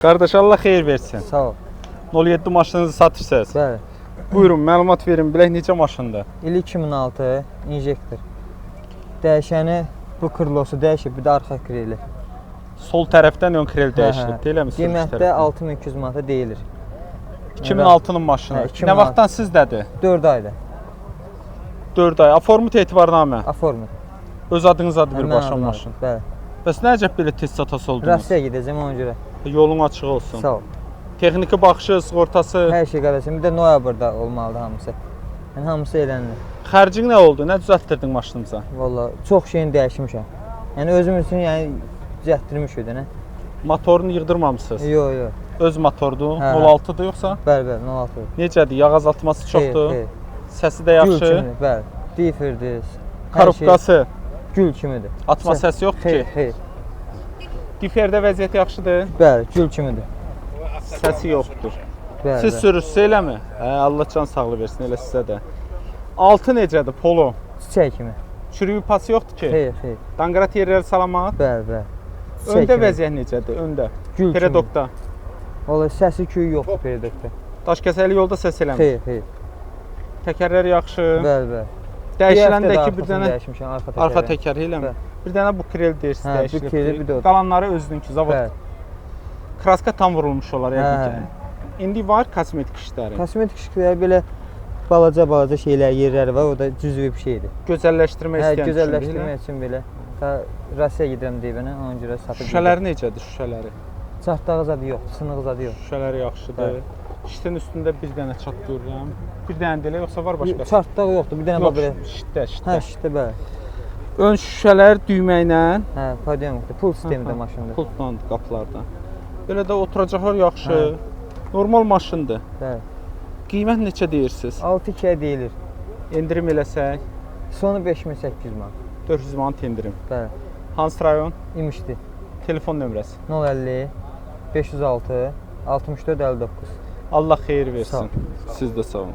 Qardaş, Allah xeyir versin. Sağ ol. 07 maşınınızı satırsınız. Bəli. Buyurun, məlumat verin. Bilək necə maşındır? İl 2006 injektor. Dəyişəni bu krılosu dəyişib, bir də arxa krili. Sol tərəfdən ön kril dəyişilib, deyiləmi? Qiymətdə 6200 manata deyilir. 2006-nın maşını. Hə, 2006. Nə vaxtdan sizdədir? 4 ayda. 4 ay. Aformut etibarnamə. Aformut. Öz adınızadır bir başa maşın. Bəli. Bəs nə əcəb belə tez satası oldunuz? Rasiya gedəcəm ona görə. Yolun açıq olsun. Sağ ol. Texniki baxışı, sığortası. Hər şey qardaşım. Bir də noyabrda olmalıdır hamısı. Yəni hamısı elənilir. Xərcin nə oldu? Nə düzəltdirdin maşınımıza? Vallahi çox şeyini dəyişmişəm. Yəni özüm üçün yəni düzəltdirmişik də nə? Motorunu yığdırmamısınız? Yox, yox. Öz motordur. Hə. 06-dır yoxsa? Bəli, bəli, 06. Necədir? Yağ azaltması çoxdur. Xeyr, Səsi də yaxşı. Gül kimidir, bəli. Difirdir. Karobkası. Gül kimidir. Atma səsi yoxdur ki. Xeyr. Diferdə vəziyyət yaxşıdır. Bəli, gül kimidir. Səsi yoxdur. Bəli. Siz sürürsüz eləmi? Hə, Allah can sağlığı versin elə sizə də. Altı necədir? Polo. Çiçək kimi. Çürüyü pası yoxdur ki. Xeyr, xeyr. Danqrat yerləri salamat. Bəli, bəli. Öndə vəziyyət necədir? Öndə. Gül Peredokda. Vallahi səsi küyü yoxdur peredokda. Daş kəsəli yolda səs eləmir. Xeyr, xeyr. Təkərlər yaxşı. Bəli, bəli. Dəyişiləndəki bir dənə dəyişmişəm arxa təkəri. arxa təkər eləmi? Bir dənə bu krel deyirsiz Hə, dəyişilib. bu kreli bir də o. Qalanları özününki zavod. Bəli. Kraska tam vurulmuş olar Hə, yəqin ki. İndi var kosmetik işləri. Kosmetik işlər belə balaca şeylər, yerləri var. O da cüzvi bir şeydir. Gözəlləşdirmək Hə, istəyən üçün. gözəlləşdirmək üçün belə. Ta Rasiya gedirəm deyib mənə, ona görə satıb. Şüşələri necədir şüşələri? Çatdağı zadı yoxdur, sınıq zadı yox. Şüşələri yaxşıdır. Bəli. Şitin üstündə bir dənə çat görürəm. Bir dənə də elə yoxsa var başqa? Çatdağı yoxdur, bir dənə bax belə. Şitdə. Hə, şitdə bəli. Ön şüşələr düymə ilə. Hə, podiumdur. Pul sistemi də maşındır. Pultlandı qapılardan. Belə də oturacaqlar yaxşı. Hə. Normal maşındır. Bəli. Qiymət neçə deyirsiniz? 6-2-yə deyilir. Endirim eləsək Sonu 5800 manat. 400 manat endirim. Bəli. Hansı rayon? İmişdi. Telefon nömrəsi. 050 506 64 59. Allah xeyir versin. Sağ ol. Siz də sağ olun.